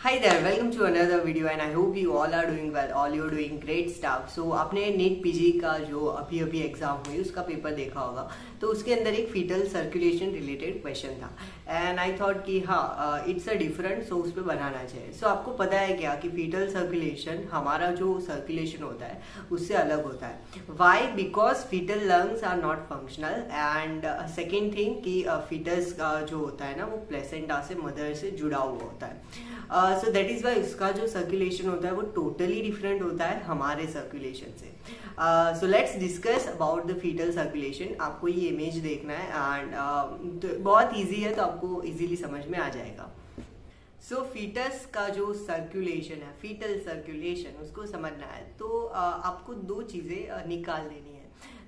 Hi there, welcome to another video and I hope you all are doing well, all you're doing great stuff. So आपने NEET PG का जो अभी exam हुई उसका paper देखा होगा, तो उसके अंदर एक फीटल सर्कुलेशन रिलेटेड क्वेश्चन था एंड आई थॉट कि हाँ इट्स अ डिफरेंट, सो उस पर बनाना चाहिए. सो आपको पता है क्या कि फीटल सर्कुलेशन हमारा जो सर्कुलेशन होता है उससे अलग होता है. Why? Because fetal lungs are not functional and second thing कि फीटस का जो होता है ना वो प्लेसेंटा से मदर से जुड़ा हुआ होता है. सो दैट इज वाई उसका जो सर्कुलेशन होता है वो टोटली डिफरेंट होता है हमारे सर्कुलेशन से. So let's discuss about the fetal circulation. आपको ये इमेज देखना है एंड बहुत इजी है, तो आपको इजीली समझ में आ जाएगा. सो फीटस का जो सर्कुलेशन है, फीटल सर्कुलेशन, उसको समझना है तो आपको दो चीजें निकाल देनी है.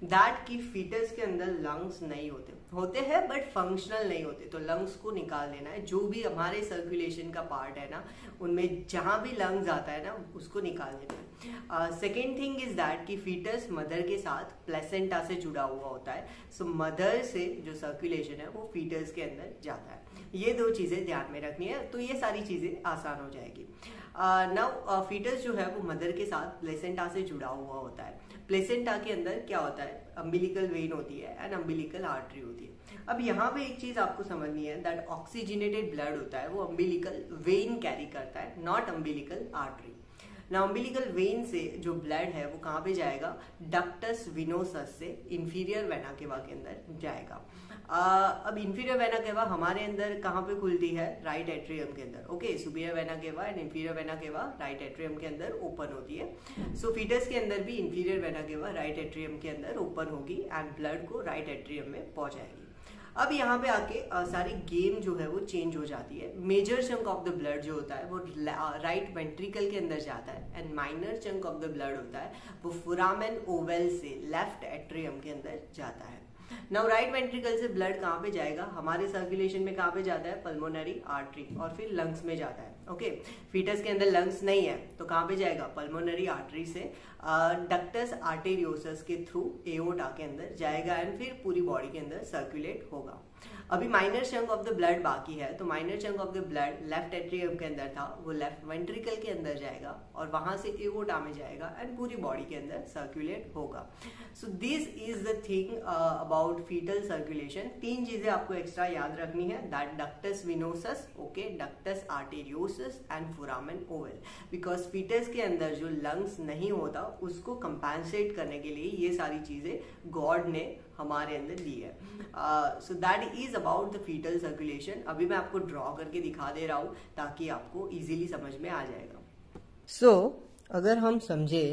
दैट कि फीटस के अंदर लंग्स नहीं होते हैं बट फंक्शनल नहीं होते, तो लंग्स को निकाल देना है. जो भी हमारे सर्कुलेशन का पार्ट है ना, उनमें जहां भी लंग्स आता है ना उसको निकाल देना है. सेकेंड थिंग इज दैट कि फीटस मदर के साथ प्लेसेंटा से जुड़ा हुआ होता है. सो मदर से जो सर्कुलेशन है वो फीटस के अंदर जाता है. ये दो चीजें ध्यान में रखनी है, तो ये सारी चीजें आसान हो जाएगी. नाउ फीटस जो है वो मदर के साथ प्लेसेंटा से जुड़ा हुआ होता है. प्लेसेंटा के अंदर क्या होता है? अम्बिलिकल वेन होती है एंड अम्बिलिकल आर्टरी होती है. अब यहाँ पे एक चीज आपको समझनी है दैट ऑक्सीजनेटेड ब्लड होता है वो अम्बिलिकल वेन कैरी करता है, नॉट अम्बिलिकल आर्टरी. ना अम्बिलिकल वेन से जो ब्लड है वो कहाँ पे जाएगा? डक्टस विनोसस से इंफीरियर वेना केवा के अंदर जाएगा. अब इंफीरियर वेना केवा हमारे अंदर कहाँ पे खुलती है? राइट एट्रियम के अंदर. Okay, superior vena cava and inferior vena cava right atrium के अंदर ओपन होती है. सो फीटस के अंदर भी inferior vena cava right atrium के अंदर ओपन होगी एंड ब्लड को राइट एट्रियम में पहुंचाएगी. अब यहाँ पे आके सारी गेम जो है वो चेंज हो जाती है. Major chunk of the blood जो होता है वो राइट वेंट्रिकल के अंदर जाता है and minor chunk of the blood होता है वो फोरामेन ओवल से लेफ्ट एट्रियम के अंदर जाता है. नाउ राइट वेंट्रिकल से ब्लड कहाँ पे जाएगा? हमारे सर्कुलेशन में कहाँ पे जाता है? पल्मोनरी आर्टरी और फिर लंग्स में जाता है. ओके, फीटस के अंदर लंग्स नहीं है तो कहाँ पे जाएगा? पल्मोनरी आर्टरी से डक्टस आर्टेरियोसस के थ्रू एओर्टा के अंदर जाएगा एंड फिर पूरी बॉडी के अंदर सर्कुलेट होगा. अभी minor chunk of the blood बाकी है, तो minor chunk of the blood left atrium के अंदर था वो लेफ्ट वेंट्रिकल के अंदर जाएगा और वहां से एओर्टा में जाएगा एंड पूरी बॉडी के अंदर सर्कुलेट होगा. So this is the thing about fetal circulation. तीन चीजें आपको एक्स्ट्रा याद रखनी है, that ductus venosus, okay, ductus arteriosus and foramen ovale. Because fetus के अंदर जो लंग्स नहीं होता उसको कंपेंसेट करने के लिए ये सारी चीजें गॉड ने हमारे अंदर दी है. So that is about the fetal circulation. अभी मैं आपको ड्रॉ करके दिखा दे रहा हूं ताकि आपको इजीली समझ में आ जाएगा. सो अगर हम समझे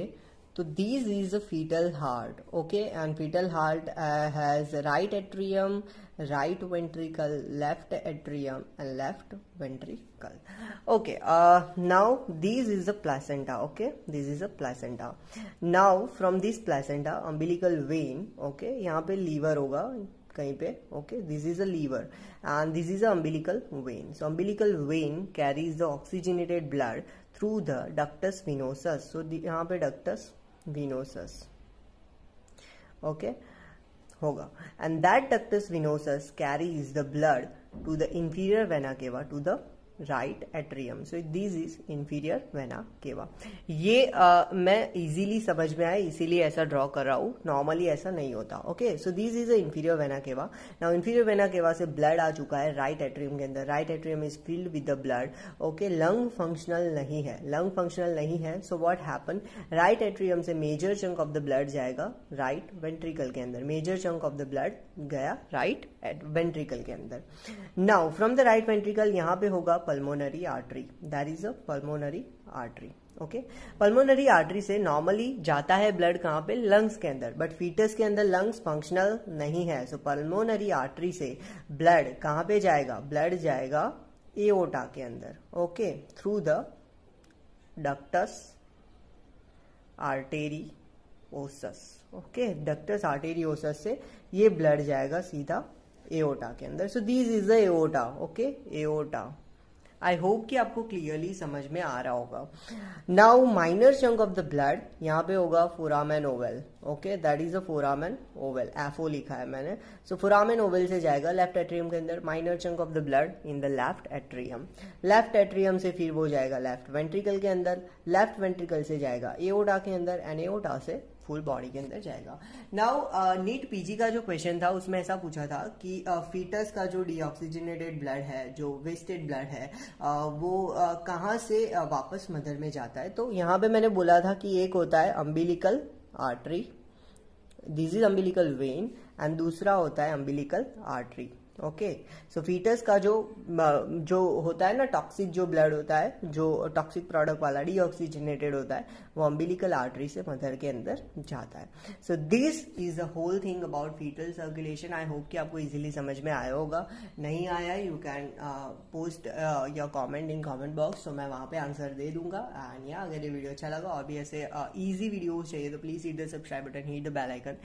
तो this is a fetal heart, okay, and fetal heart has right atrium, right ventricle, left atrium and left ventricle. Okay, now this is the placenta. Okay, this is a placenta. Now from this placenta umbilical vein, okay, यहाँ पे liver होगा कहीं पे. okay, this is a liver and this is a umbilical vein. So umbilical vein carries the oxygenated blood through the ductus venosus. So यहाँ पे ductus venosus, okay, होगा and that ductus venosus carries the blood to the inferior vena cava to the right atrium. So this is inferior vena cava. ये मैं easily समझ में आए इसीलिए ऐसा ड्रॉ कर रहा हूँ, नॉर्मली ऐसा नहीं होता. Okay, so this is a inferior vena cava. Now inferior vena cava से ब्लड आ चुका है राइट एट्रियम के अंदर. Right atrium is filled with the blood. Okay, lung functional नहीं है, लंग फंक्शनल नहीं है. So what happen? Right atrium से major chunk of the blood जाएगा राइट वेंट्रिकल के अंदर. Major chunk of the blood गया राइट वेंट्रिकल के अंदर. Now from the right ventricle यहाँ पे होगा pulmonary artery. That is a pulmonary artery. Okay, pulmonary artery से नॉर्मली जाता है ब्लड कहाँ पे? लंग्स के अंदर. बट फीटस के अंदर लंग्स फंक्शनल नहीं है. सो पल्मोनरी आर्टरी से ब्लड कहाँ पे जाएगा? ब्लड जाएगा एओर्टा के अंदर. Okay, through the ductus arteriosus. Okay, ductus arteriosus से ये ब्लड जाएगा सीधा एओर्टा के अंदर. सो this is the aorta. Okay, aorta I hope कि आपको क्लियरली समझ में आ रहा होगा। Now minor chunk of the blood, यहाँ पे होगा foramen Oval, okay, that is a foramen Oval, FO लिखा है मैंने। सो फोरामेन ओवल से जाएगा लेफ्ट एट्रियम के अंदर, minor chunk of the blood in the left atrium. Left atrium से फिर वो जाएगा लेफ्ट वेंट्रिकल के अंदर, लेफ्ट वेंट्रिकल से जाएगा एओर्टा के अंदर, एंड एओर्टा से फुल बॉडी के अंदर जाएगा। नाउ नीट पीजी का जो क्वेश्चन था उसमें ऐसा पूछा था कि फीटस का जो डीऑक्सीजनेटेड ब्लड है, जो वेस्टेड ब्लड है, वो कहाँ से वापस मदर में जाता है। तो यहाँ पे मैंने बोला था कि एक होता है umbilical artery, this is umbilical when, and दूसरा होता है अम्बिलिकल आर्टरी। ओके, सो फीटस का जो होता है ना टॉक्सिक जो ब्लड होता है, जो टॉक्सिक प्रोडक्ट वाला डीऑक्सीजनेटेड होता है, वो अम्बिलिकल आर्टरी से मदर के अंदर जाता है। So this is the whole thing about fetal circulation. I hope कि आपको इजीली समझ में आया होगा। नहीं आया you can post your comment in comment box, तो मैं वहाँ पे आंसर दे दूंगा। एंड या अगर ये वीडियो अच्छा लगा और भी ऐसे ईजी वीडियोज चाहिए तो please hit the subscribe button, hit the bell icon.